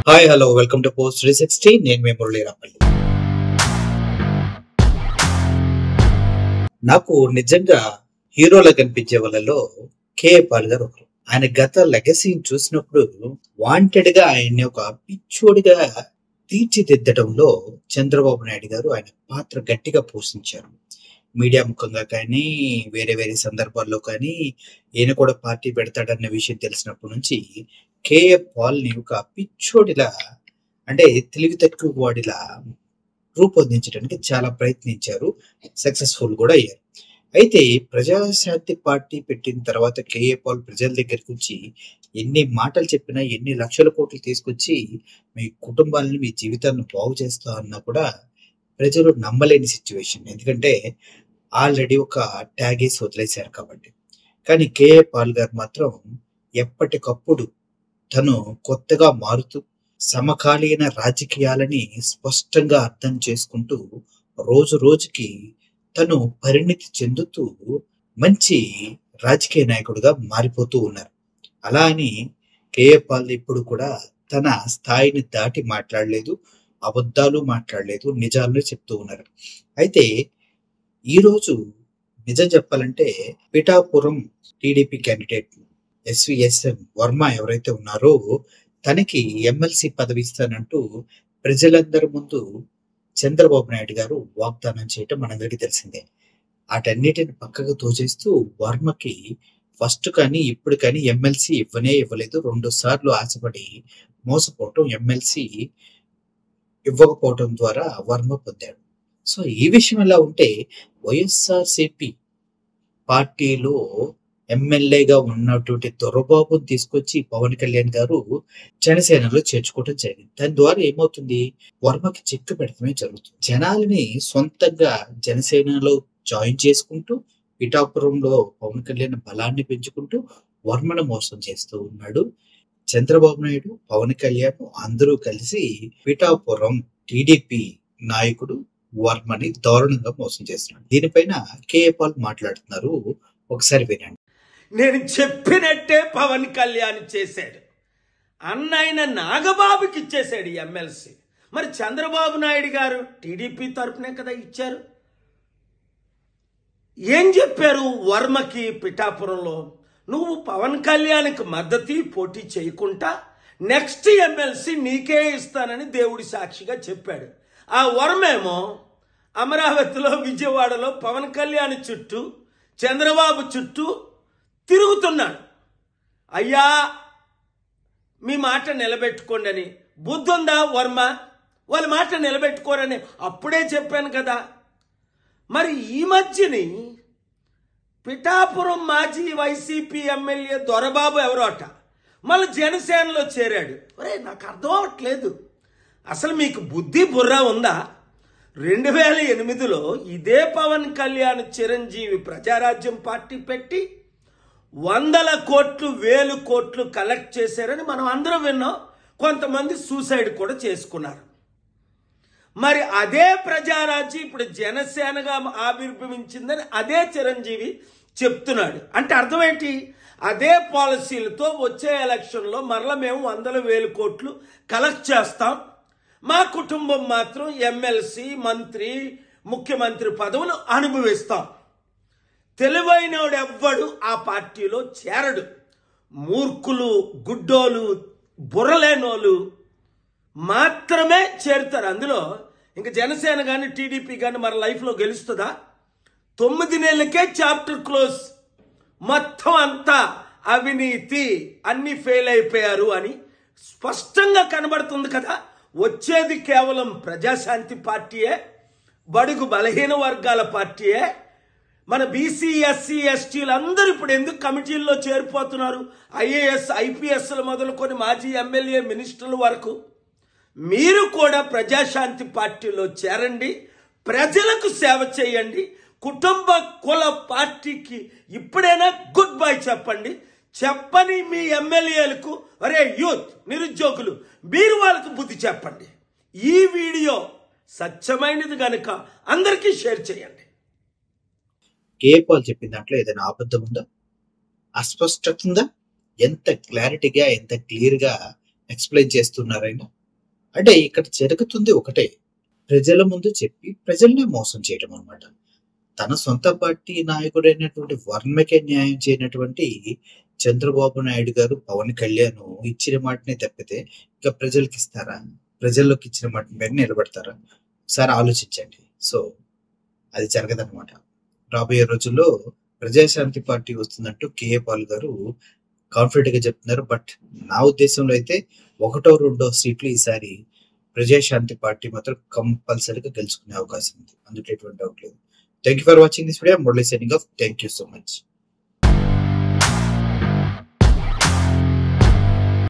Hi hello welcome to post 360. నేను మీ మురళీ రాపల్లి. నాకు నిజంగా హీరోలా కనిపించే వాళ్ళలో కేఏ పాల్ గారు ఒకరు. ఆయన గత లెగసీని చూసినప్పుడు వాంటెడ్ గా ఆయన్ని ఒక పిచ్చోడిగా తీర్చిదిద్దడంలో చంద్రబాబు నాయుడు గారు ఆయన పాత్ర గట్టిగా పోషించారు. మీడియా ముఖంగా కానీ వేరే వేరే సందర్భాల్లో కానీ ఈయన కూడా పార్టీ పెడతాడన్న విషయం తెలిసినప్పటి నుంచి కేఏ పాల్ ని ఒక పిచ్చోడిలా అంటే తెలివి తక్కువ వాడిలా రూపొందించడానికి చాలా ప్రయత్నించారు. సక్సెస్ఫుల్ కూడా అయ్యారు. అయితే ప్రజాశాంతి పార్టీ పెట్టిన తర్వాత కేఏ పాల్ ప్రజల దగ్గరికి వచ్చి ఎన్ని మాటలు చెప్పినా, ఎన్ని లక్షల కోట్లు తీసుకొచ్చి మీ కుటుంబాలను, మీ జీవితాన్ని బాగు చేస్తా అన్నా కూడా ప్రజలు నమ్మలేని సిచ్యువేషన్. ఎందుకంటే ఆల్రెడీ ఒక ట్యాగ్ వేసి వదిలేశారు కాబట్టి. కానీ కేఏ పాల్ గారు మాత్రం ఎప్పటికప్పుడు తను కొత్తగా మారుతూ సమకాలీన రాజకీయాలని స్పష్టంగా అర్థం చేసుకుంటూ రోజు రోజుకి తను పరిణితి చెందుతూ మంచి రాజకీయ నాయకుడిగా మారిపోతూ ఉన్నారు. అలా అని కేఏ పాల్ ఇప్పుడు కూడా తన స్థాయిని దాటి మాట్లాడలేదు, అబద్ధాలు మాట్లాడలేదు, నిజాలను చెప్తూ ఉన్నారు. అయితే ఈరోజు నిజం చెప్పాలంటే Pithapuram TDP candidate SVSN Varma ఎవరైతే ఉన్నారో తనకి ఎమ్మెల్సీ పదవి ఇస్తానంటూ ప్రజలందరి ముందు చంద్రబాబు నాయుడు గారు వాగ్దానం చేయటం మనందరికీ తెలిసిందే. వాటన్నిటిని పక్కకు తోచేస్తూ వర్మకి ఫస్ట్ కానీ ఇప్పుడు కానీ ఎమ్మెల్సీ ఇవ్వలేదు. 2 సార్లు ఆశపడి మోసపోవటం, ఎమ్మెల్సీ ఇవ్వకపోవటం ద్వారా వర్మ పొందాడు. సో ఈ విషయం ఎలా ఉంటే వైఎస్ఆర్సిపి పార్టీలో ఎమ్మెల్యేగా ఉన్నటువంటి దొరబాబుని తీసుకొచ్చి పవన్ కళ్యాణ్ గారు జనసేనలో చేర్చుకోవడం జరిగింది. దాని ద్వారా ఏమవుతుంది, వర్మకి చెక్కు పెడతమే జరుగుతుంది. జనాలని సొంతంగా జనసేనలో జాయిన్ చేసుకుంటూ పిఠాపురంలో పవన్ కళ్యాణ్ బలాన్ని పెంచుకుంటూ వర్మను మోసం చేస్తూ ఉన్నాడు చంద్రబాబు నాయుడు, పవన్ కళ్యాణ్ అందరూ కలిసి పిఠాపురం టీడీపీ నాయకుడు వర్మని దారుణంగా మోసం చేస్తున్నాడు. దీనిపైన కేఏ పాల్ మాట్లాడుతున్నారు, ఒకసారి వినండి. నేను చెప్పినట్టే పవన్ కళ్యాణ్ చేశాడు. అన్నైన నాగబాబుకి ఇచ్చేశాడు ఎమ్మెల్సీ. మరి చంద్రబాబు నాయుడు గారు టీడీపీ తరపునే కదా ఇచ్చారు. ఏం చెప్పారు వర్మకి పిఠాపురంలో? నువ్వు పవన్ కళ్యాణ్కి మద్దతు పోటీ చేయకుండా నెక్స్ట్ ఎమ్మెల్సీ నీకే ఇస్తానని దేవుడి సాక్షిగా చెప్పాడు. ఆ వర్మేమో అమరావతిలో, విజయవాడలో పవన్ కళ్యాణ్ చుట్టూ, చంద్రబాబు చుట్టూ తిరుగుతున్నాడు. అయ్యా మీ మాట నిలబెట్టుకోండి అని. బుద్ధుందా వర్మ? వాళ్ళ మాట నిలబెట్టుకోరని అప్పుడే చెప్పాను కదా. మరి ఈ మధ్యని పిఠాపురం మాజీ వైసీపీ ఎమ్మెల్యే దొరబాబు ఎవరో అట మళ్ళీ జనసేనలో చేరాడు. ఒరే నాకు అర్థం అవ్వట్లేదు, అసలు మీకు బుద్ధి బుర్ర ఉందా? 2008లో ఇదే పవన్ కళ్యాణ్ చిరంజీవి ప్రజారాజ్యం పార్టీ పెట్టి 100 కోట్లు 1000 కోట్లు కలెక్ట్ చేశారని మనం అందరం విన్నాం. కొంతమంది సూసైడ్ కూడా చేసుకున్నారు. మరి అదే ప్రజారాజ్యం ఇప్పుడు జనసేనగా ఆవిర్భవించిందని అదే చిరంజీవి చెప్తున్నాడు. అంటే అర్థం ఏంటి? అదే పాలసీలతో వచ్చే ఎలక్షన్లో మరలా మేము 100,000 కోట్లు కలెక్ట్ చేస్తాం, మా కుటుంబం మాత్రం ఎమ్మెల్సీ, మంత్రి, ముఖ్యమంత్రి పదవులు అనుభవిస్తాం. తెలివైనోడు ఎవ్వడు ఆ పార్టీలో చేరడు. మూర్ఖులు, గుడ్డోలు, బుర్రలేనోళ్ళు మాత్రమే చేరుతారు అందులో. ఇంకా జనసేన కానీ టీడీపీ కానీ మన లైఫ్లో గెలుస్తుందా? 9 నెలలకే చాప్టర్ క్లోజ్. మొత్తం అంతా అవినీతి, అన్ని ఫెయిల్ అయిపోయారు అని స్పష్టంగా కనబడుతుంది కదా. వచ్చేది కేవలం ప్రజాశాంతి పార్టీయే, బడుగు బలహీన వర్గాల పార్టీయే. మన బీసీ, ఎస్సీ, ఎస్టీలు అందరూ ఇప్పుడు ఎందుకు కమిటీల్లో చేరిపోతున్నారు? ఐఏఎస్, ఐపీఎస్లు మొదలుకొని మాజీ ఎమ్మెల్యే, మినిస్టర్ల వరకు. మీరు కూడా ప్రజాశాంతి పార్టీలో చేరండి, ప్రజలకు సేవ చేయండి. కుటుంబ కుల పార్టీకి ఇప్పుడైనా గుడ్ బై చెప్పండి. చెప్పని మీ ఎమ్మెల్యేలకు, అరే యూత్, నిరుద్యోగులు, మీరు వాళ్ళకు బుద్ధి చెప్పండి. ఈ వీడియో సత్యమైనది కనుక అందరికీ షేర్ చేయండి. కేఏ పాల్ చెప్పిన దాంట్లో ఏదైనా అబద్ధం ఉందా, అస్పష్టత ఉందా? ఎంత క్లారిటీగా, ఎంత క్లియర్ గా ఎక్స్ప్లెయిన్ చేస్తున్నారైనా. అంటే ఇక్కడ జరుగుతుంది ఒకటే, ప్రజల ముందు చెప్పి ప్రజల్నే మోసం చేయడం అన్నమాట. తన సొంత పార్టీ నాయకుడైనటువంటి వర్మకే న్యాయం చేయనటువంటి చంద్రబాబు నాయుడు గారు, పవన్ కళ్యాణ్ ఇచ్చిన మాటనే తప్పితే ఇంకా ప్రజలకి ఇస్తారా? ప్రజల్లోకి ఇచ్చిన మాట మీద నిలబడతారా? ఒకసారి ఆలోచించండి. సో అది జరగదన్నమాట. రాబోయే రోజుల్లో ప్రజాశాంతి పార్టీ వస్తుందంటూ కేఏ పాల్ గారు కాన్ఫిడెంట్ గా చెప్తున్నారు. బట్ నా ఉద్దేశంలో అయితే 1, 2 సీట్లు ఈసారి ప్రజాశాంతి పార్టీ మాత్రం కంపల్సరీగా గెలుచుకునే అవకాశం ఉంది. అందులో ఎటువంటి డౌట్ లేదు. Thank you for watching this video. Murali signing off. Thank you so much.